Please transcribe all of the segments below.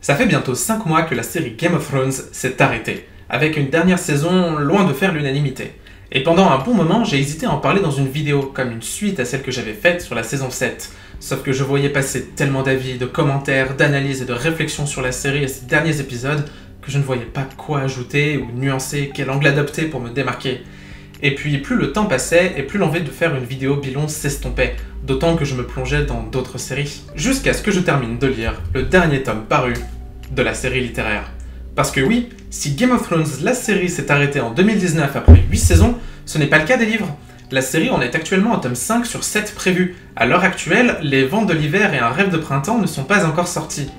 Ça fait bientôt 5 mois que la série Game of Thrones s'est arrêtée, avec une dernière saison loin de faire l'unanimité. Et pendant un bon moment, j'ai hésité à en parler dans une vidéo, comme une suite à celle que j'avais faite sur la saison 7. Sauf que je voyais passer tellement d'avis, de commentaires, d'analyses et de réflexions sur la série et ses derniers épisodes, que je ne voyais pas quoi ajouter ou nuancer, quel angle adopter pour me démarquer. Et puis plus le temps passait, et plus l'envie de faire une vidéo bilon s'estompait, d'autant que je me plongeais dans d'autres séries. Jusqu'à ce que je termine de lire le dernier tome paru de la série littéraire. Parce que oui, si Game of Thrones, la série, s'est arrêtée en 2019 après 8 saisons, ce n'est pas le cas des livres. La série en est actuellement au tome 5 sur 7 prévus. À l'heure actuelle, Les Vents de l'hiver et Un rêve de printemps ne sont pas encore sortis.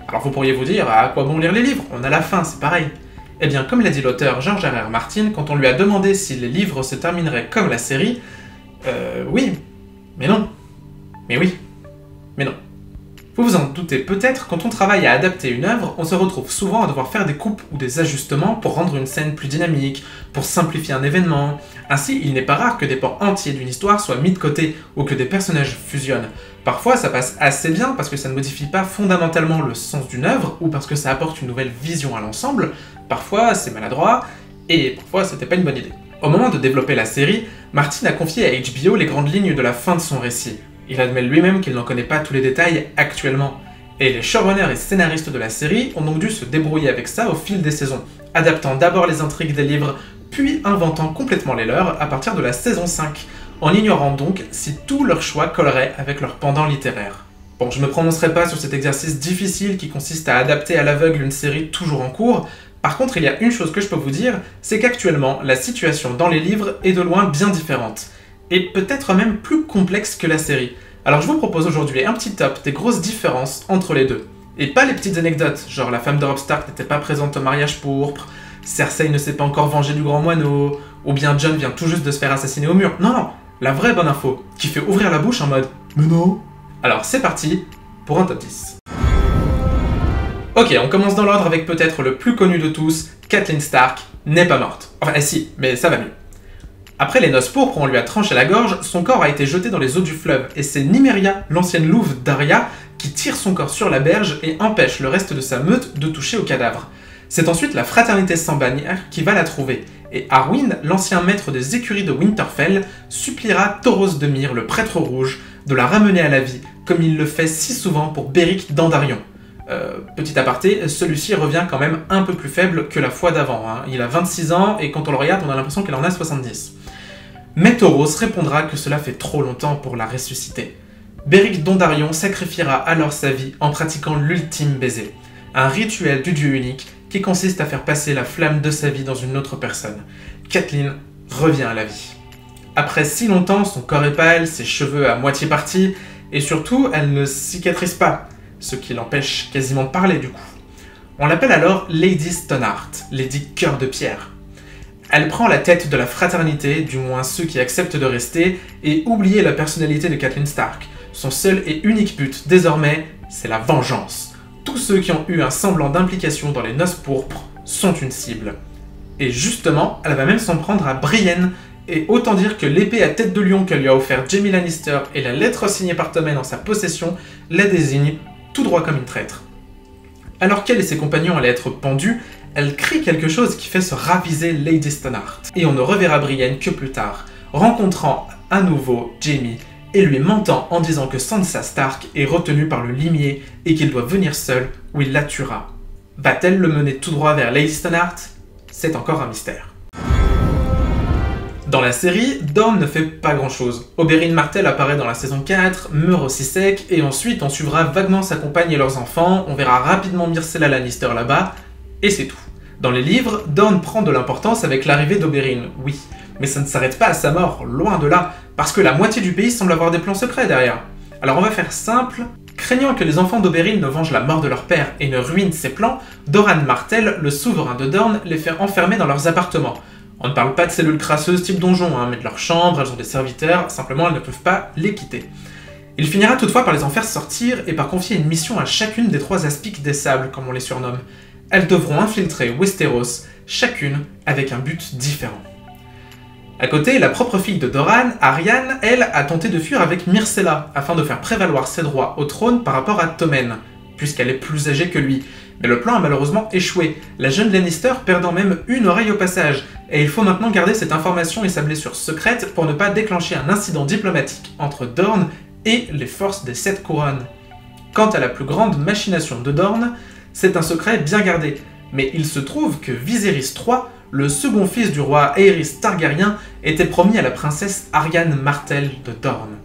Alors vous pourriez vous dire, à quoi bon lire les livres? On a la fin, c'est pareil. Eh bien, comme l'a dit l'auteur George R.R. Martin, quand on lui a demandé si les livres se termineraient comme la série, oui, mais non. Mais oui, mais non. Vous vous en doutez peut-être, quand on travaille à adapter une œuvre, on se retrouve souvent à devoir faire des coupes ou des ajustements pour rendre une scène plus dynamique, pour simplifier un événement. Ainsi, il n'est pas rare que des pans entiers d'une histoire soient mis de côté, ou que des personnages fusionnent. Parfois, ça passe assez bien parce que ça ne modifie pas fondamentalement le sens d'une œuvre, ou parce que ça apporte une nouvelle vision à l'ensemble. Parfois, c'est maladroit, et parfois, c'était pas une bonne idée. Au moment de développer la série, Martin a confié à HBO les grandes lignes de la fin de son récit. Il admet lui-même qu'il n'en connaît pas tous les détails actuellement. Et les showrunners et scénaristes de la série ont donc dû se débrouiller avec ça au fil des saisons, adaptant d'abord les intrigues des livres, puis inventant complètement les leurs à partir de la saison 5, en ignorant donc si tous leurs choix colleraient avec leur pendant littéraire. Bon, je ne me prononcerai pas sur cet exercice difficile qui consiste à adapter à l'aveugle une série toujours en cours. Par contre, il y a une chose que je peux vous dire, c'est qu'actuellement, la situation dans les livres est de loin bien différente. Et peut-être même plus complexe que la série. Alors je vous propose aujourd'hui un petit top des grosses différences entre les deux. Et pas les petites anecdotes, genre la femme de Robb Stark n'était pas présente au mariage pourpre, Cersei ne s'est pas encore vengée du grand moineau, ou bien Jon vient tout juste de se faire assassiner au mur. Non, non, la vraie bonne info, qui fait ouvrir la bouche en mode « Mais non !» Alors c'est parti pour un top 10. Ok, on commence dans l'ordre avec peut-être le plus connu de tous, Catelyn Stark n'est pas morte. Enfin si, mais ça va mieux. Après les noces pourpres où on lui a tranché la gorge, son corps a été jeté dans les eaux du fleuve, et c'est Nymeria, l'ancienne louve d'Arya, qui tire son corps sur la berge et empêche le reste de sa meute de toucher au cadavre. C'est ensuite la fraternité sans bannière qui va la trouver, et Arwyn, l'ancien maître des écuries de Winterfell, suppliera Thoros de Myr, le prêtre rouge, de la ramener à la vie, comme il le fait si souvent pour Beric Dandarion. Petit aparté, celui-ci revient quand même un peu plus faible que la fois d'avant, hein. Il a 26 ans, et quand on le regarde, on a l'impression qu'il en a 70. Mais Thoros répondra que cela fait trop longtemps pour la ressusciter. Beric Dondarrion sacrifiera alors sa vie en pratiquant l'ultime baiser, un rituel du dieu unique qui consiste à faire passer la flamme de sa vie dans une autre personne. Catelyn revient à la vie. Après si longtemps, son corps est pâle, ses cheveux à moitié partis, et surtout, elle ne cicatrise pas, ce qui l'empêche quasiment de parler du coup. On l'appelle alors Lady Stoneheart, Lady Cœur de Pierre. Elle prend la tête de la fraternité, du moins ceux qui acceptent de rester, et oublier la personnalité de Catelyn Stark. Son seul et unique but, désormais, c'est la vengeance. Tous ceux qui ont eu un semblant d'implication dans les noces pourpres sont une cible. Et justement, elle va même s'en prendre à Brienne, et autant dire que l'épée à tête de lion que lui a offert Jaime Lannister et la lettre signée par Tommen en sa possession la désignent tout droit comme une traître. Alors qu'elle et ses compagnons allaient être pendus, elle crie quelque chose qui fait se raviser Lady Stoneheart. Et on ne reverra Brienne que plus tard, rencontrant à nouveau Jaime et lui mentant en disant que Sansa Stark est retenue par le limier et qu'il doit venir seul ou il la tuera. Va-t-elle le mener tout droit vers Lady Stoneheart? C'est encore un mystère. Dans la série, Dorne ne fait pas grand-chose. Oberyn Martell apparaît dans la saison 4, meurt aussi sec, et ensuite on suivra vaguement sa compagne et leurs enfants, on verra rapidement Myrcella Lannister là-bas, et c'est tout. Dans les livres, Dorne prend de l'importance avec l'arrivée d'Oberyn, oui, mais ça ne s'arrête pas à sa mort, loin de là, parce que la moitié du pays semble avoir des plans secrets derrière. Alors on va faire simple, craignant que les enfants d'Oberyn ne vengent la mort de leur père et ne ruinent ses plans, Doran Martell, le souverain de Dorne, les fait enfermer dans leurs appartements. On ne parle pas de cellules crasseuses type donjon, hein, mais de leurs chambres, elles ont des serviteurs, simplement elles ne peuvent pas les quitter. Il finira toutefois par les en faire sortir et par confier une mission à chacune des 3 aspics des sables, comme on les surnomme. Elles devront infiltrer Westeros, chacune avec un but différent. À côté, la propre fille de Doran, Arianne, elle, a tenté de fuir avec Myrcella, afin de faire prévaloir ses droits au trône par rapport à Tommen, puisqu'elle est plus âgée que lui. Mais le plan a malheureusement échoué, la jeune Lannister perdant même une oreille au passage, et il faut maintenant garder cette information et sa blessure secrète pour ne pas déclencher un incident diplomatique entre Dorne et les forces des 7 couronnes. Quant à la plus grande machination de Dorne, c'est un secret bien gardé, mais il se trouve que Viserys III, le second fils du roi Aerys Targaryen, était promis à la princesse Arianne Martell de Dorne.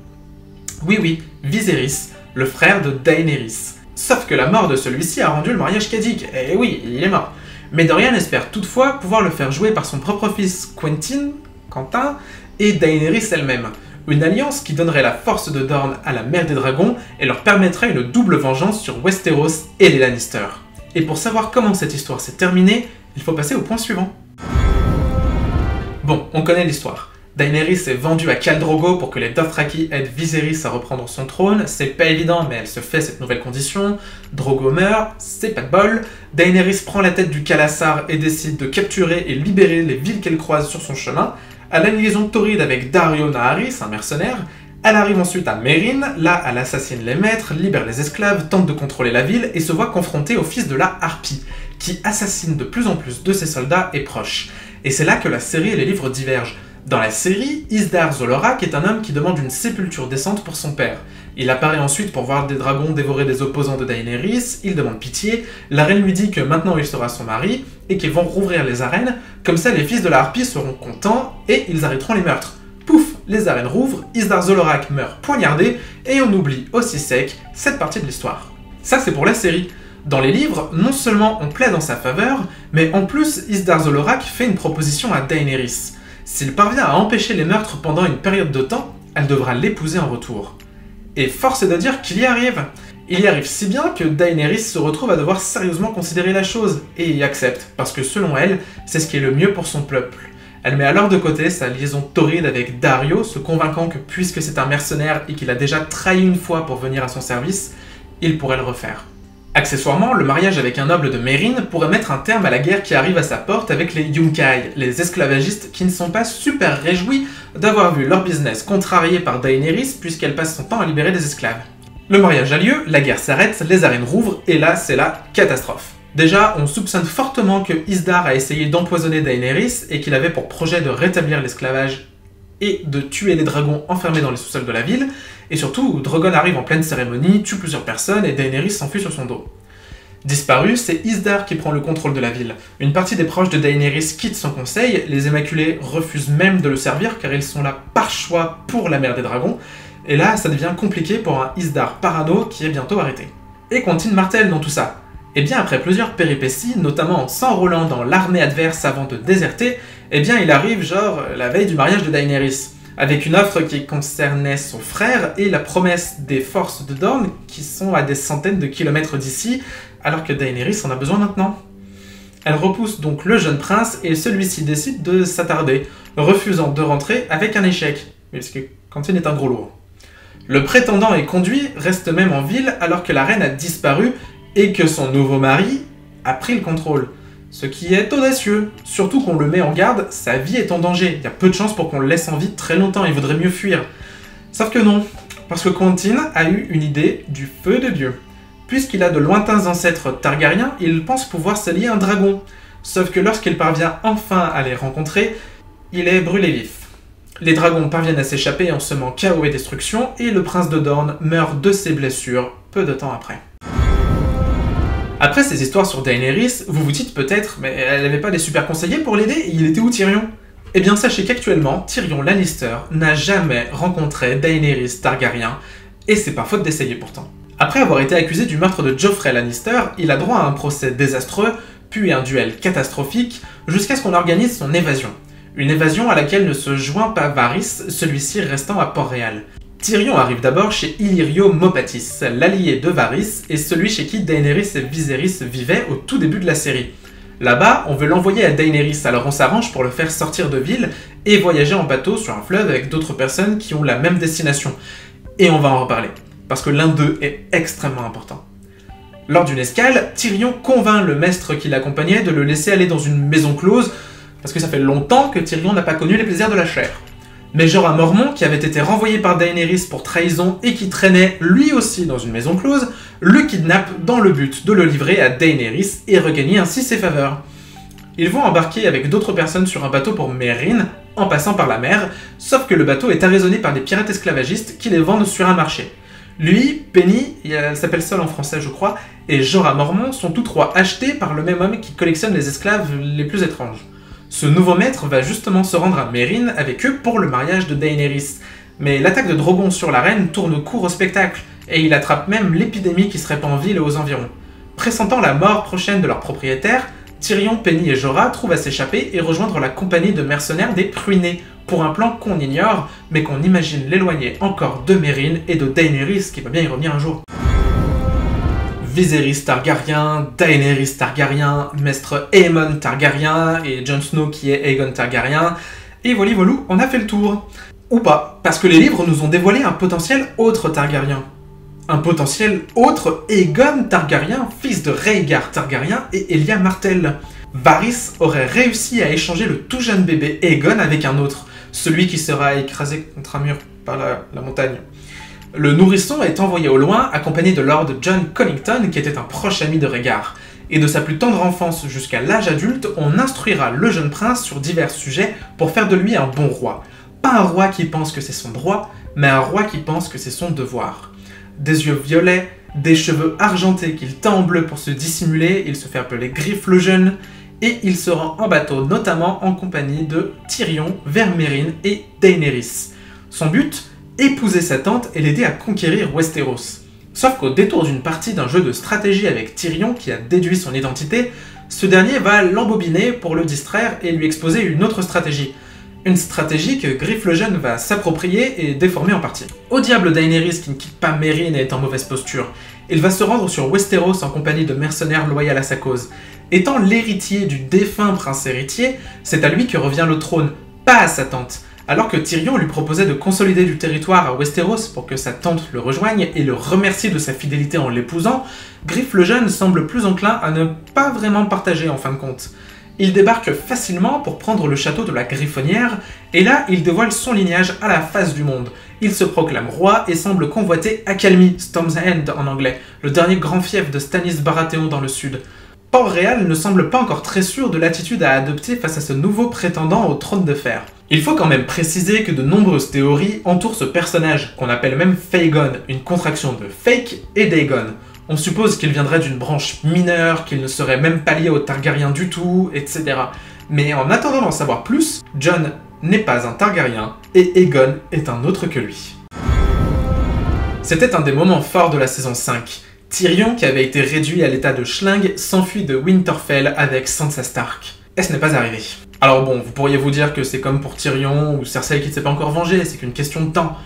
Oui, Viserys, le frère de Daenerys. Sauf que la mort de celui-ci a rendu le mariage caduc, et oui, il est mort. Mais Dorian espère toutefois pouvoir le faire jouer par son propre fils Quentin, et Daenerys elle-même. Une alliance qui donnerait la force de Dorne à la mère des dragons et leur permettrait une double vengeance sur Westeros et les Lannister. Et pour savoir comment cette histoire s'est terminée, il faut passer au point suivant. Bon, on connaît l'histoire. Daenerys est vendue à Khal Drogo pour que les Dothraki aident Viserys à reprendre son trône, c'est pas évident mais elle se fait cette nouvelle condition, Drogo meurt, c'est pas de bol, Daenerys prend la tête du Khalasar et décide de capturer et libérer les villes qu'elle croise sur son chemin, à la liaison torride avec Daario Naharis, un mercenaire, elle arrive ensuite à Meereen, là elle assassine les maîtres, libère les esclaves, tente de contrôler la ville et se voit confrontée au fils de la Harpie, qui assassine de plus en plus de ses soldats et proches. Et c'est là que la série et les livres divergent. Dans la série, Isdar Zolorak est un homme qui demande une sépulture décente pour son père. Il apparaît ensuite pour voir des dragons dévorer des opposants de Daenerys, il demande pitié, la reine lui dit que maintenant il sera son mari, et qu'ils vont rouvrir les arènes, comme ça les fils de la Harpie seront contents, et ils arrêteront les meurtres. Pouf, les arènes rouvrent, Isdar Zolorak meurt poignardé, et on oublie aussi sec cette partie de l'histoire. Ça c'est pour la série. Dans les livres, non seulement on plaide en sa faveur, mais en plus Isdar Zolorak fait une proposition à Daenerys. S'il parvient à empêcher les meurtres pendant une période de temps, elle devra l'épouser en retour. Et force est de dire qu'il y arrive. Il y arrive si bien que Daenerys se retrouve à devoir sérieusement considérer la chose, et y accepte, parce que selon elle, c'est ce qui est le mieux pour son peuple. Elle met alors de côté sa liaison torride avec Daario, se convainquant que puisque c'est un mercenaire et qu'il a déjà trahi une fois pour venir à son service, il pourrait le refaire. Accessoirement, le mariage avec un noble de Meereen pourrait mettre un terme à la guerre qui arrive à sa porte avec les Yunkai, les esclavagistes qui ne sont pas super réjouis d'avoir vu leur business contrarié par Daenerys puisqu'elle passe son temps à libérer des esclaves. Le mariage a lieu, la guerre s'arrête, les arènes rouvrent et là c'est la catastrophe. Déjà, on soupçonne fortement que Isdar a essayé d'empoisonner Daenerys et qu'il avait pour projet de rétablir l'esclavage et de tuer les dragons enfermés dans les sous-sols de la ville, et surtout, Drogon arrive en pleine cérémonie, tue plusieurs personnes et Daenerys s'enfuit sur son dos. Disparu, c'est Isdar qui prend le contrôle de la ville. Une partie des proches de Daenerys quitte son conseil, les Immaculés refusent même de le servir car ils sont là par choix pour la mère des dragons, et là ça devient compliqué pour un Isdar parano qui est bientôt arrêté. Et Quentin Martell dans tout ça. Et bien après plusieurs péripéties, notamment en s'enrôlant dans l'armée adverse avant de déserter, eh bien il arrive genre la veille du mariage de Daenerys, avec une offre qui concernait son frère et la promesse des forces de Dorne qui sont à des centaines de kilomètres d'ici, alors que Daenerys en a besoin maintenant. Elle repousse donc le jeune prince et celui-ci décide de s'attarder, refusant de rentrer avec un échec, parce que Quentin est un gros lourd. Le prétendant est conduit, reste même en ville alors que la reine a disparu et que son nouveau mari a pris le contrôle. Ce qui est audacieux, surtout qu'on le met en garde, sa vie est en danger, il y a peu de chances pour qu'on le laisse en vie très longtemps, il vaudrait mieux fuir. Sauf que non, parce que Quentin a eu une idée du feu de Dieu. Puisqu'il a de lointains ancêtres Targaryens, il pense pouvoir s'allier à un dragon. Sauf que lorsqu'il parvient enfin à les rencontrer, il est brûlé vif. Les dragons parviennent à s'échapper en semant chaos et destruction, et le prince de Dorne meurt de ses blessures peu de temps après. Après ces histoires sur Daenerys, vous vous dites peut-être, mais elle n'avait pas des super conseillers pour l'aider, et il était où Tyrion? Eh bien sachez qu'actuellement, Tyrion Lannister n'a jamais rencontré Daenerys Targaryen, et c'est pas faute d'essayer pourtant. Après avoir été accusé du meurtre de Joffrey Lannister, il a droit à un procès désastreux, puis un duel catastrophique, jusqu'à ce qu'on organise son évasion. Une évasion à laquelle ne se joint pas Varys, celui-ci restant à Port-Réal. Tyrion arrive d'abord chez Illyrio Mopatis, l'allié de Varys, et celui chez qui Daenerys et Viserys vivaient au tout début de la série. Là-bas, on veut l'envoyer à Daenerys, alors on s'arrange pour le faire sortir de ville et voyager en bateau sur un fleuve avec d'autres personnes qui ont la même destination. Et on va en reparler, parce que l'un d'eux est extrêmement important. Lors d'une escale, Tyrion convainc le maître qui l'accompagnait de le laisser aller dans une maison close, parce que ça fait longtemps que Tyrion n'a pas connu les plaisirs de la chair. Mais Jorah Mormont, qui avait été renvoyé par Daenerys pour trahison et qui traînait lui aussi dans une maison close, le kidnappe dans le but de le livrer à Daenerys et regagner ainsi ses faveurs. Ils vont embarquer avec d'autres personnes sur un bateau pour Meereen, en passant par la mer, sauf que le bateau est arraisonné par des pirates esclavagistes qui les vendent sur un marché. Lui, Penny, elle s'appelle Sol en français je crois, et Jorah Mormont sont tous trois achetés par le même homme qui collectionne les esclaves les plus étranges. Ce nouveau maître va justement se rendre à Meereen avec eux pour le mariage de Daenerys, mais l'attaque de Drogon sur la reine tourne court au spectacle, et il attrape même l'épidémie qui se répand en ville et aux environs. Pressentant la mort prochaine de leur propriétaire, Tyrion, Penny et Jorah trouvent à s'échapper et rejoindre la compagnie de mercenaires des Pruinés, pour un plan qu'on ignore, mais qu'on imagine l'éloigner encore de Meereen et de Daenerys, qui va bien y revenir un jour. Viserys Targaryen, Daenerys Targaryen, Maître Aemon Targaryen et Jon Snow qui est Aegon Targaryen, et voilà, on a fait le tour. Ou pas, parce que les livres nous ont dévoilé un potentiel autre Targaryen. Un potentiel autre Aegon Targaryen, fils de Rhaegar Targaryen et Elia Martell. Varys aurait réussi à échanger le tout jeune bébé Aegon avec un autre, celui qui sera écrasé contre un mur par la montagne. Le nourrisson est envoyé au loin, accompagné de Lord John Connington, qui était un proche ami de Rhaegar. Et de sa plus tendre enfance jusqu'à l'âge adulte, on instruira le jeune prince sur divers sujets pour faire de lui un bon roi. Pas un roi qui pense que c'est son droit, mais un roi qui pense que c'est son devoir. Des yeux violets, des cheveux argentés qu'il teint en bleu pour se dissimuler, il se fait appeler Griff le Jeune, et il se rend en bateau notamment en compagnie de Tyrion, vers Meereen et Daenerys. Son but, épouser sa tante et l'aider à conquérir Westeros. Sauf qu'au détour d'une partie d'un jeu de stratégie avec Tyrion qui a déduit son identité, ce dernier va l'embobiner pour le distraire et lui exposer une autre stratégie. Une stratégie que Griff le Jeune va s'approprier et déformer en partie. Au diable Daenerys qui ne quitte pas Meereen et est en mauvaise posture. Il va se rendre sur Westeros en compagnie de mercenaires loyaux à sa cause. Étant l'héritier du défunt prince héritier, c'est à lui que revient le trône, pas à sa tante. Alors que Tyrion lui proposait de consolider du territoire à Westeros pour que sa tante le rejoigne et le remercie de sa fidélité en l'épousant, Griff le Jeune semble plus enclin à ne pas vraiment partager en fin de compte. Il débarque facilement pour prendre le château de la Griffonnière, et là il dévoile son lignage à la face du monde. Il se proclame roi et semble convoiter Accalmie, Storm's End en anglais, le dernier grand fief de Stannis Baratheon dans le sud. Port-Réal ne semble pas encore très sûr de l'attitude à adopter face à ce nouveau prétendant au trône de fer. Il faut quand même préciser que de nombreuses théories entourent ce personnage, qu'on appelle même Fagon, une contraction de Fake et d'Aegon. On suppose qu'il viendrait d'une branche mineure, qu'il ne serait même pas lié aux Targaryens du tout, etc. Mais en attendant d'en savoir plus, Jon n'est pas un Targaryen, et Aegon est un autre que lui. C'était un des moments forts de la saison 5. Tyrion, qui avait été réduit à l'état de schlingue, s'enfuit de Winterfell avec Sansa Stark. Et ce n'est pas arrivé. Alors bon, vous pourriez vous dire que c'est comme pour Tyrion ou Cersei qui ne s'est pas encore vengée, c'est qu'une question de temps.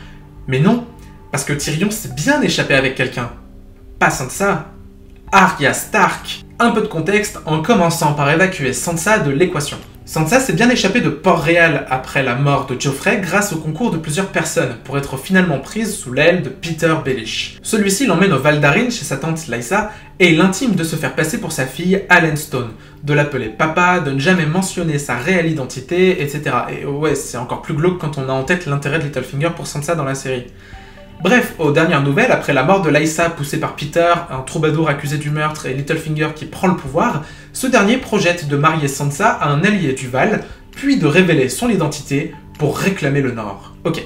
Mais non, parce que Tyrion s'est bien échappé avec quelqu'un. Pas Sansa, Arya Stark. Un peu de contexte en commençant par évacuer Sansa de l'équation. Sansa s'est bien échappée de Port-Réal après la mort de Joffrey grâce au concours de plusieurs personnes pour être finalement prise sous l'aile de Peter Baelish. Celui-ci l'emmène au Val d'Arryn chez sa tante Lysa et l'intime de se faire passer pour sa fille Helen Stone, de l'appeler papa, de ne jamais mentionner sa réelle identité, etc. Et ouais, c'est encore plus glauque quand on a en tête l'intérêt de Littlefinger pour Sansa dans la série. Bref, aux dernières nouvelles, après la mort de Lysa poussée par Peter, un troubadour accusé du meurtre et Littlefinger qui prend le pouvoir, ce dernier projette de marier Sansa à un allié du Val, puis de révéler son identité pour réclamer le Nord. Ok.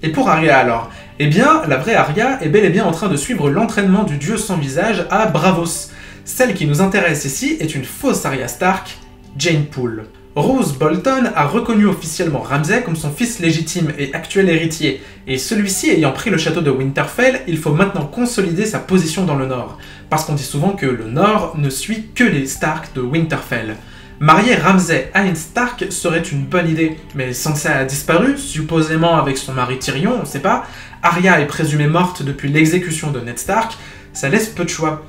Et pour Arya alors? Eh bien, la vraie Arya est bel et bien en train de suivre l'entraînement du dieu sans visage à Braavos. Celle qui nous intéresse ici est une fausse Arya Stark, Jeyne Poole. Roose Bolton a reconnu officiellement Ramsay comme son fils légitime et actuel héritier, et celui-ci ayant pris le château de Winterfell, il faut maintenant consolider sa position dans le Nord, parce qu'on dit souvent que le Nord ne suit que les Stark de Winterfell. Marier Ramsay à une Stark serait une bonne idée, mais Sansa a disparu, supposément avec son mari Tyrion, on sait pas, Arya est présumée morte depuis l'exécution de Ned Stark, ça laisse peu de choix.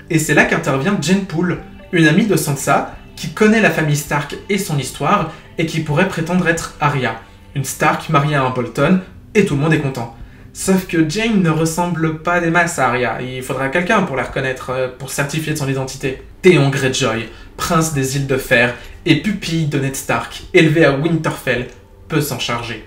Et c'est là qu'intervient Jeyne Poole, une amie de Sansa, qui connaît la famille Stark et son histoire, et qui pourrait prétendre être Arya. Une Stark mariée à un Bolton, et tout le monde est content. Sauf que Jeyne ne ressemble pas des masses à Arya, il faudra quelqu'un pour la reconnaître, pour certifier de son identité. Theon Greyjoy, prince des îles de fer, et pupille de Ned Stark, élevé à Winterfell, peut s'en charger.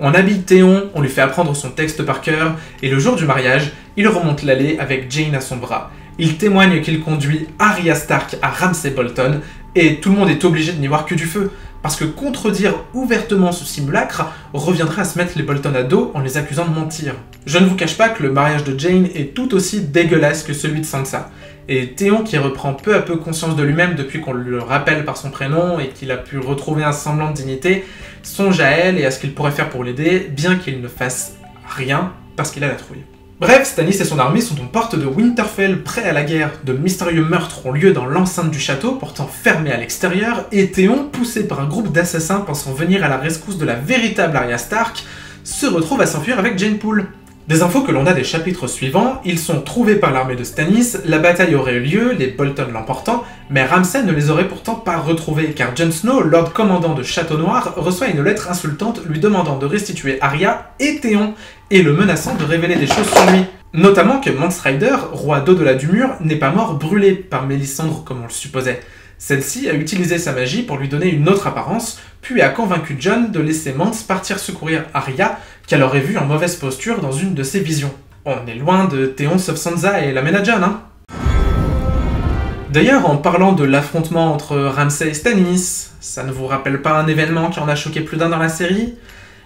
On habille Théon, on lui fait apprendre son texte par cœur, et le jour du mariage, il remonte l'allée avec Jane à son bras. Il témoigne qu'il conduit Arya Stark à Ramsay Bolton, et tout le monde est obligé de n'y voir que du feu, parce que contredire ouvertement ce simulacre reviendrait à se mettre les Bolton à dos en les accusant de mentir. Je ne vous cache pas que le mariage de Jane est tout aussi dégueulasse que celui de Sansa, et Théon, qui reprend peu à peu conscience de lui-même depuis qu'on le rappelle par son prénom et qu'il a pu retrouver un semblant de dignité, songe à elle et à ce qu'il pourrait faire pour l'aider, bien qu'il ne fasse rien parce qu'il a la trouille. Bref, Stannis et son armée sont aux portes de Winterfell, prêts à la guerre. De mystérieux meurtres ont lieu dans l'enceinte du château, pourtant fermé à l'extérieur, et Théon, poussé par un groupe d'assassins pensant venir à la rescousse de la véritable Arya Stark, se retrouve à s'enfuir avec Jane Poole. Des infos que l'on a des chapitres suivants, ils sont trouvés par l'armée de Stannis, la bataille aurait eu lieu, les Bolton l'emportant, mais Ramsay ne les aurait pourtant pas retrouvés, car Jon Snow, Lord Commandant de Château Noir, reçoit une lettre insultante lui demandant de restituer Arya et Théon, et le menaçant de révéler des choses sur lui. Notamment que Mance Rayder, roi d'au-delà du mur, n'est pas mort brûlé par Mélisandre comme on le supposait. Celle-ci a utilisé sa magie pour lui donner une autre apparence, puis a convaincu Jon de laisser Mance partir secourir Arya, qu'elle aurait vue en mauvaise posture dans une de ses visions. On est loin de Théon sauf Sansa et la mène à Jon, hein. D'ailleurs, en parlant de l'affrontement entre Ramsay et Stannis, ça ne vous rappelle pas un événement qui en a choqué plus d'un dans la série ?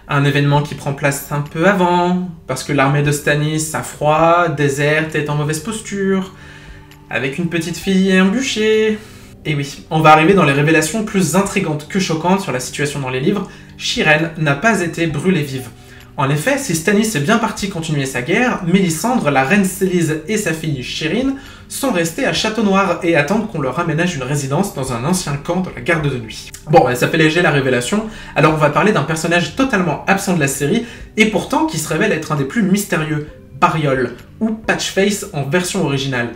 Un événement qui prend place un peu avant, parce que l'armée de Stannis a froid, déserte, est en mauvaise posture, avec une petite fille et un bûcher. Et oui, on va arriver dans les révélations plus intrigantes que choquantes sur la situation dans les livres. Shireen n'a pas été brûlée vive. En effet, si Stannis est bien parti continuer sa guerre, Mélisandre, la reine Célise et sa fille Shireen sont restés à Château Noir et attendent qu'on leur aménage une résidence dans un ancien camp de la garde de nuit. Bon, ça fait léger la révélation, alors on va parler d'un personnage totalement absent de la série, et pourtant qui se révèle être un des plus mystérieux, Baryol, ou Patchface en version originale.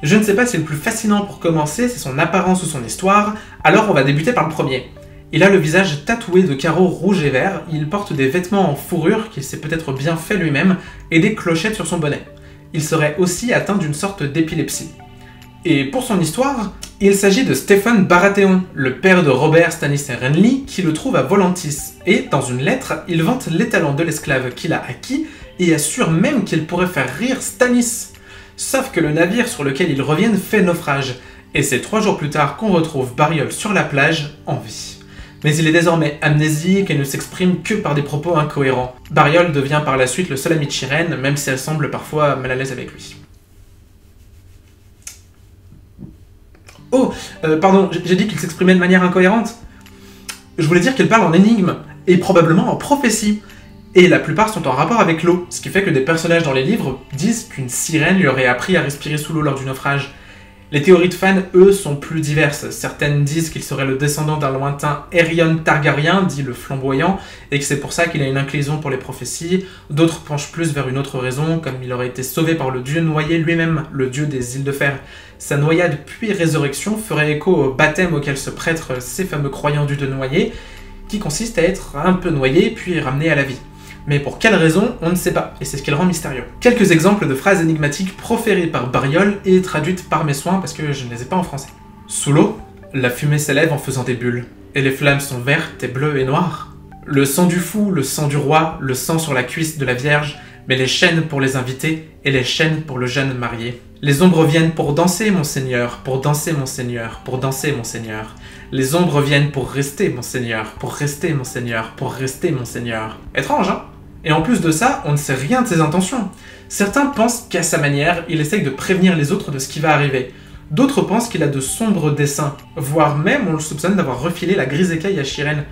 Je ne sais pas si le plus fascinant pour commencer, c'est son apparence ou son histoire, alors on va débuter par le premier. Il a le visage tatoué de carreaux rouges et verts, il porte des vêtements en fourrure qu'il s'est peut-être bien fait lui-même, et des clochettes sur son bonnet. Il serait aussi atteint d'une sorte d'épilepsie. Et pour son histoire, il s'agit de Stephen Baratheon, le père de Robert, Stannis et Renly, qui le trouve à Volantis, et dans une lettre, il vante les talents de l'esclave qu'il a acquis, et assure même qu'il pourrait faire rire Stannis. Sauf que le navire sur lequel ils reviennent fait naufrage, et c'est 3 jours plus tard qu'on retrouve Baryol sur la plage, en vie. Mais il est désormais amnésique et ne s'exprime que par des propos incohérents. Baryol devient par la suite le seul ami de Shireen, même si elle semble parfois mal à l'aise avec lui. Oh, pardon, j'ai dit qu'il s'exprimait de manière incohérente. Je voulais dire qu'il parle en énigme, et probablement en prophétie. Et la plupart sont en rapport avec l'eau, ce qui fait que des personnages dans les livres disent qu'une sirène lui aurait appris à respirer sous l'eau lors du naufrage. Les théories de fans, eux, sont plus diverses. Certaines disent qu'il serait le descendant d'un lointain Aerion Targaryen, dit le flamboyant, et que c'est pour ça qu'il a une inclinaison pour les prophéties. D'autres penchent plus vers une autre raison, comme il aurait été sauvé par le dieu noyé lui-même, le dieu des îles de fer. Sa noyade puis résurrection ferait écho au baptême auquel se prêtent ces fameux croyants du dieu noyé, qui consiste à être un peu noyé puis ramené à la vie. Mais pour quelle raison, on ne sait pas, et c'est ce qui le rend mystérieux. Quelques exemples de phrases énigmatiques proférées par Baryol et traduites par mes soins parce que je ne les ai pas en français. Sous l'eau, la fumée s'élève en faisant des bulles, et les flammes sont vertes et bleues et noires. Le sang du fou, le sang du roi, le sang sur la cuisse de la Vierge, mais les chaînes pour les invités et les chaînes pour le jeune marié. Les ombres viennent pour danser, mon seigneur, pour danser, mon seigneur, pour danser, mon seigneur. Les ombres viennent pour rester, mon seigneur, pour rester, mon seigneur, pour rester, mon seigneur. Étrange, hein? Et en plus de ça, on ne sait rien de ses intentions. Certains pensent qu'à sa manière, il essaye de prévenir les autres de ce qui va arriver. D'autres pensent qu'il a de sombres desseins, voire même on le soupçonne d'avoir refilé la grise écaille à Shireen.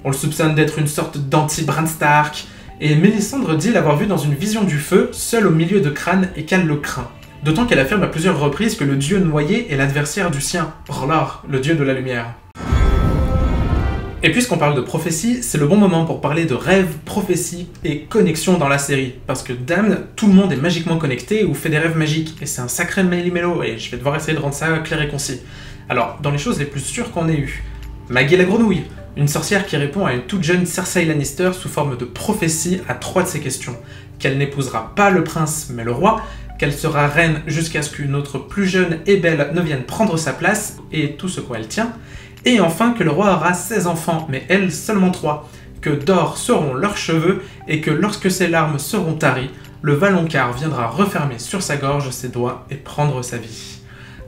On le soupçonne d'être une sorte d'anti-Bran Stark, et Mélisandre dit l'avoir vu dans une vision du feu, seul au milieu de Crâne et qu'elle le craint. D'autant qu'elle affirme à plusieurs reprises que le dieu noyé est l'adversaire du sien, R'hllor, le dieu de la lumière. Et puisqu'on parle de prophétie, c'est le bon moment pour parler de rêves, prophéties et connexions dans la série. Parce que Damned, tout le monde est magiquement connecté ou fait des rêves magiques, et c'est un sacré méli-mélo, et je vais devoir essayer de rendre ça clair et concis. Alors, dans les choses les plus sûres qu'on ait eues, Maggie la grenouille, une sorcière qui répond à une toute jeune Cersei Lannister sous forme de prophétie à 3 de ses questions. Qu'elle n'épousera pas le prince mais le roi, qu'elle sera reine jusqu'à ce qu'une autre plus jeune et belle ne vienne prendre sa place, et tout ce quoi elle tient, et enfin que le roi aura 16 enfants, mais elle seulement 3, que d'or seront leurs cheveux et que lorsque ses larmes seront taries, le Valonqar viendra refermer sur sa gorge ses doigts et prendre sa vie.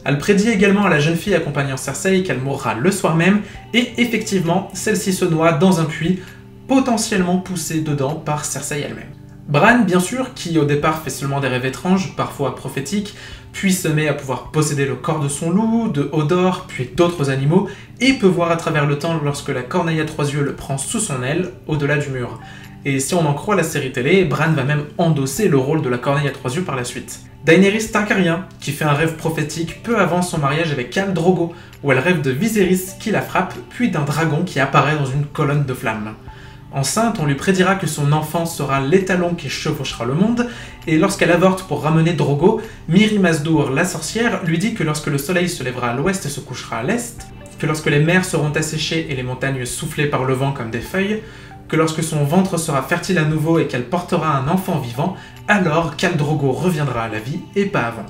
Elle prédit également à la jeune fille accompagnant Cersei qu'elle mourra le soir même, et effectivement, celle-ci se noie dans un puits, potentiellement poussé dedans par Cersei elle-même. Bran, bien sûr, qui au départ fait seulement des rêves étranges, parfois prophétiques, puis se met à pouvoir posséder le corps de son loup, de Hodor, puis d'autres animaux, et peut voir à travers le temps lorsque la corneille à 3 yeux le prend sous son aile, au-delà du mur. Et si on en croit la série télé, Bran va même endosser le rôle de la corneille à 3 yeux par la suite. Daenerys Targaryen, qui fait un rêve prophétique peu avant son mariage avec Khal Drogo, où elle rêve de Viserys qui la frappe, puis d'un dragon qui apparaît dans une colonne de flammes. Enceinte, on lui prédira que son enfant sera l'étalon qui chevauchera le monde, et lorsqu'elle avorte pour ramener Drogo, Mirri Maz Duur, la sorcière, lui dit que lorsque le soleil se lèvera à l'ouest et se couchera à l'est, que lorsque les mers seront asséchées et les montagnes soufflées par le vent comme des feuilles, que lorsque son ventre sera fertile à nouveau et qu'elle portera un enfant vivant, alors Khal Drogo reviendra à la vie et pas avant.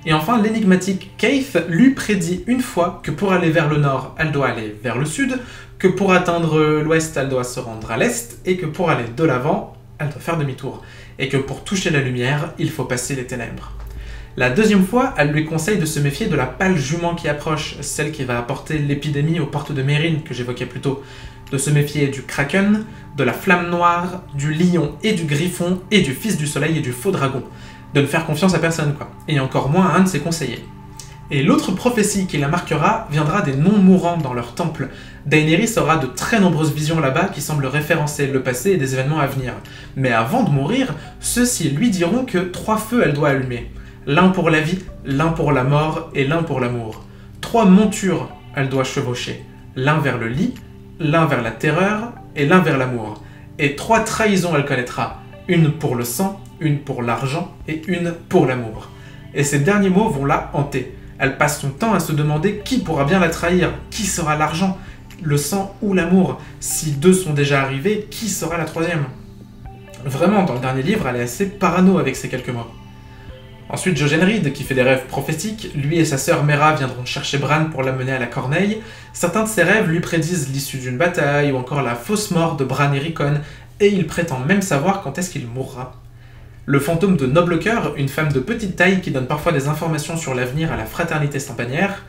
Et enfin, l'énigmatique Keith lui prédit une fois que pour aller vers le nord, elle doit aller vers le sud, que pour atteindre l'ouest, elle doit se rendre à l'est, et que pour aller de l'avant, elle doit faire demi-tour, et que pour toucher la lumière, il faut passer les ténèbres. La deuxième fois, elle lui conseille de se méfier de la pâle jument qui approche, celle qui va apporter l'épidémie aux portes de Meereen que j'évoquais plus tôt, de se méfier du Kraken, de la flamme noire, du lion et du griffon, et du fils du soleil et du faux dragon. De ne faire confiance à personne, quoi, et encore moins à un de ses conseillers. Et l'autre prophétie qui la marquera viendra des non-mourants dans leur temple. Daenerys aura de très nombreuses visions là-bas qui semblent référencer le passé et des événements à venir. Mais avant de mourir, ceux-ci lui diront que 3 feux elle doit allumer. L'un pour la vie, l'un pour la mort et l'un pour l'amour. 3 montures elle doit chevaucher. L'un vers le lit, l'un vers la terreur et l'un vers l'amour. Et 3 trahisons elle connaîtra. Une pour le sang, une pour l'argent et une pour l'amour. Et ces derniers mots vont la hanter. Elle passe son temps à se demander qui pourra bien la trahir, qui sera l'argent, le sang ou l'amour. Si 2 sont déjà arrivés, qui sera la 3e? Vraiment, dans le dernier livre, elle est assez parano avec ces quelques mots. Ensuite, Jojen Reed, qui fait des rêves prophétiques, lui et sa sœur Mera viendront chercher Bran pour l'amener à la Corneille. Certains de ses rêves lui prédisent l'issue d'une bataille ou encore la fausse mort de Bran et Rickon, et il prétend même savoir quand est-ce qu'il mourra. Le fantôme de Noblecoeur, une femme de petite taille qui donne parfois des informations sur l'avenir à la fraternité sans bannière,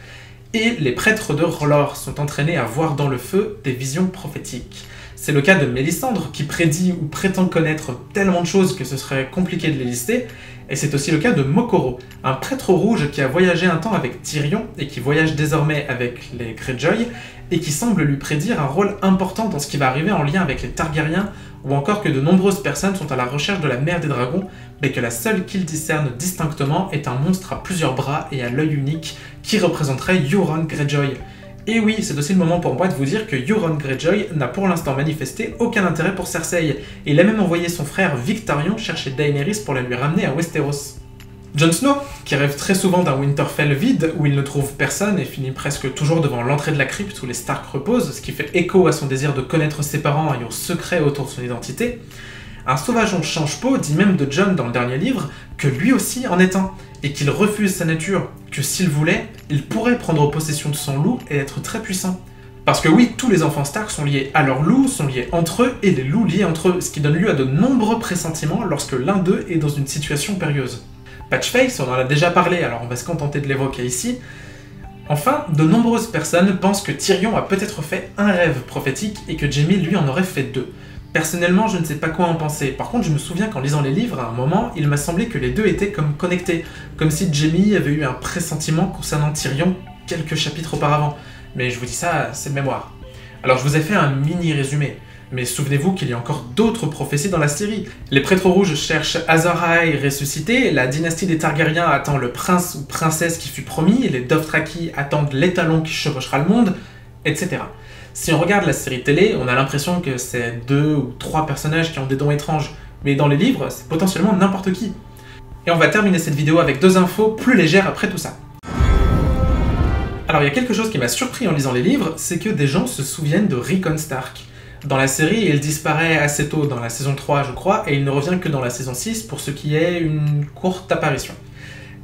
et les prêtres de R'hllor sont entraînés à voir dans le feu des visions prophétiques. C'est le cas de Mélisandre, qui prédit ou prétend connaître tellement de choses que ce serait compliqué de les lister, et c'est aussi le cas de Moqorro, un prêtre rouge qui a voyagé un temps avec Tyrion, et qui voyage désormais avec les Greyjoy, et qui semble lui prédire un rôle important dans ce qui va arriver en lien avec les Targaryens, ou encore que de nombreuses personnes sont à la recherche de la mère des dragons, mais que la seule qu'ils discernent distinctement est un monstre à plusieurs bras et à l'œil unique, qui représenterait Euron Greyjoy. Et oui, c'est aussi le moment pour moi de vous dire que Euron Greyjoy n'a pour l'instant manifesté aucun intérêt pour Cersei, et il a même envoyé son frère Victarion chercher Daenerys pour la lui ramener à Westeros. Jon Snow, qui rêve très souvent d'un Winterfell vide où il ne trouve personne et finit presque toujours devant l'entrée de la crypte où les Stark reposent, ce qui fait écho à son désir de connaître ses parents et au secret autour de son identité. Un sauvageon change-peau dit même de Jon dans le dernier livre que lui aussi en est un, et qu'il refuse sa nature, que s'il voulait, il pourrait prendre possession de son loup et être très puissant. Parce que oui, tous les enfants Stark sont liés à leur loup, sont liés entre eux, et les loups liés entre eux, ce qui donne lieu à de nombreux pressentiments lorsque l'un d'eux est dans une situation périlleuse. Patchface, on en a déjà parlé, alors on va se contenter de l'évoquer ici. Enfin, de nombreuses personnes pensent que Tyrion a peut-être fait un rêve prophétique et que Jaime lui en aurait fait 2. Personnellement, je ne sais pas quoi en penser. Par contre, je me souviens qu'en lisant les livres, à un moment, il m'a semblé que les deux étaient comme connectés, comme si Jaime avait eu un pressentiment concernant Tyrion quelques chapitres auparavant. Mais je vous dis ça, c'est de mémoire. Alors je vous ai fait un mini résumé. Mais souvenez-vous qu'il y a encore d'autres prophéties dans la série. Les prêtres rouges cherchent Azor Ahai ressuscité, la dynastie des Targaryens attend le prince ou princesse qui fut promis, les Dothraki attendent l'étalon qui chevauchera le monde, etc. Si on regarde la série télé, on a l'impression que c'est 2 ou 3 personnages qui ont des dons étranges, mais dans les livres, c'est potentiellement n'importe qui. Et on va terminer cette vidéo avec 2 infos plus légères après tout ça. Alors il y a quelque chose qui m'a surpris en lisant les livres, c'est que des gens se souviennent de Rickon Stark. Dans la série, il disparaît assez tôt, dans la saison 3 je crois, et il ne revient que dans la saison 6 pour ce qui est une courte apparition.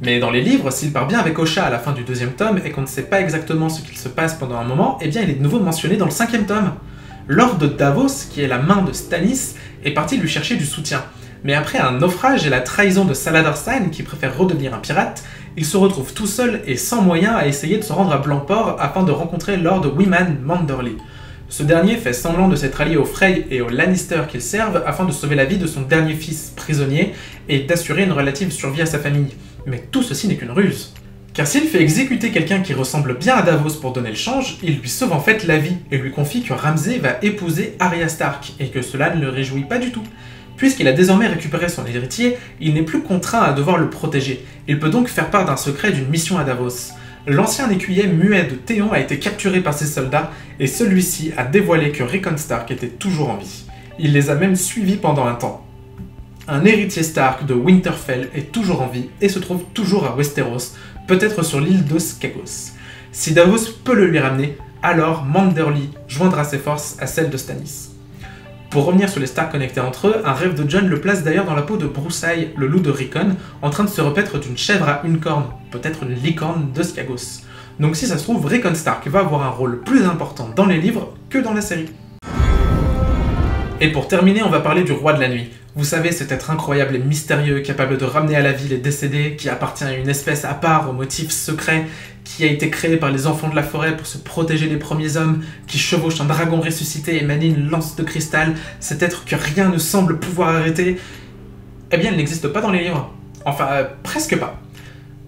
Mais dans les livres, s'il part bien avec Osha à la fin du 2e tome et qu'on ne sait pas exactement ce qu'il se passe pendant un moment, eh bien il est de nouveau mentionné dans le 5e tome. Lord Davos, qui est la main de Stannis, est parti lui chercher du soutien. Mais après un naufrage et la trahison de Salladhor Saan, qui préfère redevenir un pirate, il se retrouve tout seul et sans moyens à essayer de se rendre à Blancport afin de rencontrer Lord Wyman Manderly. Ce dernier fait semblant de s'être allié aux Frey et aux Lannister qu'ils servent afin de sauver la vie de son dernier fils prisonnier et d'assurer une relative survie à sa famille. Mais tout ceci n'est qu'une ruse. Car s'il fait exécuter quelqu'un qui ressemble bien à Davos pour donner le change, il lui sauve en fait la vie et lui confie que Ramsay va épouser Arya Stark et que cela ne le réjouit pas du tout. Puisqu'il a désormais récupéré son héritier, il n'est plus contraint à devoir le protéger. Il peut donc faire part d'un secret d'une mission à Davos. L'ancien écuyer muet de Théon a été capturé par ses soldats, et celui-ci a dévoilé que Rickon Stark était toujours en vie. Il les a même suivis pendant un temps. Un héritier Stark de Winterfell est toujours en vie et se trouve toujours à Westeros, peut-être sur l'île de Skagos. Si Davos peut le lui ramener, alors Manderly joindra ses forces à celles de Stannis. Pour revenir sur les Stark connectés entre eux, un rêve de Jon le place d'ailleurs dans la peau de Broussaille, le loup de Rickon, en train de se repaître d'une chèvre à une corne, peut-être une licorne de Skagos. Donc si ça se trouve, Rickon Stark va avoir un rôle plus important dans les livres que dans la série. Et pour terminer, on va parler du Roi de la Nuit. Vous savez, cet être incroyable et mystérieux, capable de ramener à la vie les décédés, qui appartient à une espèce à part, aux motifs secrets, qui a été créé par les enfants de la forêt pour se protéger des premiers hommes, qui chevauche un dragon ressuscité et manie une lance de cristal, cet être que rien ne semble pouvoir arrêter, eh bien il n'existe pas dans les livres. Enfin, presque pas.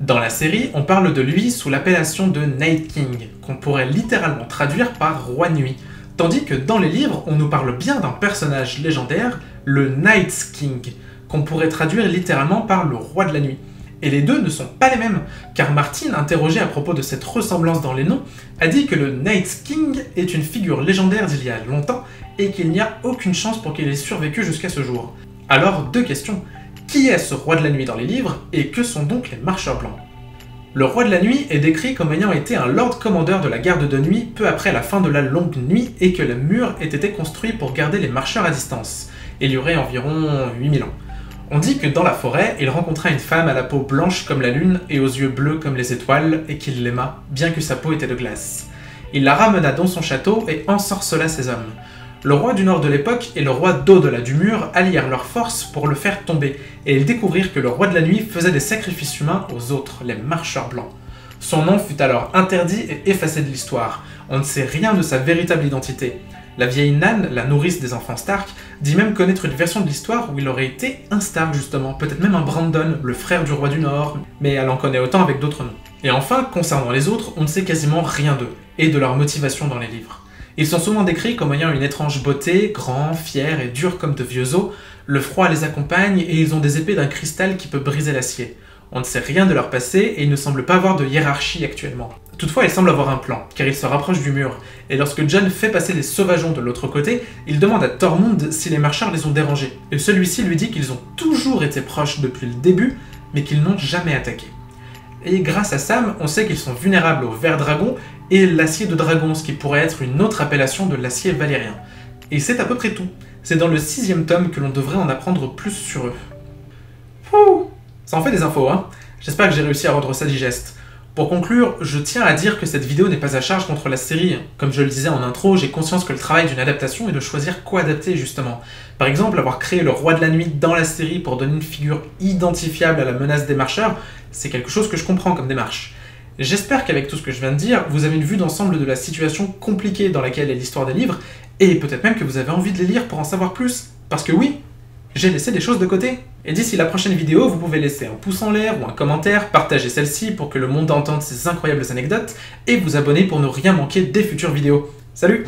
Dans la série, on parle de lui sous l'appellation de Night King, qu'on pourrait littéralement traduire par Roi Nuit. Tandis que dans les livres, on nous parle bien d'un personnage légendaire, le Night King, qu'on pourrait traduire littéralement par le Roi de la Nuit. Et les deux ne sont pas les mêmes, car Martin, interrogé à propos de cette ressemblance dans les noms, a dit que le Night King est une figure légendaire d'il y a longtemps et qu'il n'y a aucune chance pour qu'il ait survécu jusqu'à ce jour. Alors, deux questions. Qui est ce Roi de la Nuit dans les livres, et que sont donc les Marcheurs Blancs ? Le Roi de la Nuit est décrit comme ayant été un Lord Commandeur de la Garde de Nuit peu après la fin de la Longue Nuit et que le mur ait été construit pour garder les marcheurs à distance. Il y aurait environ 8000 ans. On dit que dans la forêt, il rencontra une femme à la peau blanche comme la lune et aux yeux bleus comme les étoiles et qu'il l'aima, bien que sa peau était de glace. Il la ramena dans son château et ensorcela ses hommes. Le roi du nord de l'époque et le roi d'au-delà du mur allièrent leurs forces pour le faire tomber, et ils découvrirent que le roi de la nuit faisait des sacrifices humains aux autres, les marcheurs blancs. Son nom fut alors interdit et effacé de l'histoire. On ne sait rien de sa véritable identité. La vieille Nan, la nourrice des enfants Stark, dit même connaître une version de l'histoire où il aurait été un Stark justement, peut-être même un Brandon, le frère du roi du Nord, mais elle en connaît autant avec d'autres noms. Et enfin, concernant les autres, on ne sait quasiment rien d'eux, et de leur motivation dans les livres. Ils sont souvent décrits comme ayant une étrange beauté, grands, fiers et durs comme de vieux os, le froid les accompagne et ils ont des épées d'un cristal qui peut briser l'acier. On ne sait rien de leur passé et ils ne semblent pas avoir de hiérarchie actuellement. Toutefois, ils semblent avoir un plan, car ils se rapprochent du mur, et lorsque Jon fait passer les sauvageons de l'autre côté, il demande à Tormund si les marcheurs les ont dérangés, et celui-ci lui dit qu'ils ont toujours été proches depuis le début, mais qu'ils n'ont jamais attaqué. Et grâce à Sam, on sait qu'ils sont vulnérables au ver dragon et l'acier de dragon, ce qui pourrait être une autre appellation de l'acier valérien. Et c'est à peu près tout. C'est dans le 6e tome que l'on devrait en apprendre plus sur eux. Pouh, ça en fait des infos, hein. J'espère que j'ai réussi à rendre ça digeste. Pour conclure, je tiens à dire que cette vidéo n'est pas à charge contre la série. Comme je le disais en intro, j'ai conscience que le travail d'une adaptation est de choisir quoi adapter justement. Par exemple, avoir créé le Roi de la Nuit dans la série pour donner une figure identifiable à la menace des marcheurs, c'est quelque chose que je comprends comme démarche. J'espère qu'avec tout ce que je viens de dire, vous avez une vue d'ensemble de la situation compliquée dans laquelle est l'histoire des livres, et peut-être même que vous avez envie de les lire pour en savoir plus. Parce que oui, j'ai laissé des choses de côté. Et d'ici la prochaine vidéo, vous pouvez laisser un pouce en l'air ou un commentaire, partager celle-ci pour que le monde entende ces incroyables anecdotes, et vous abonner pour ne rien manquer des futures vidéos. Salut!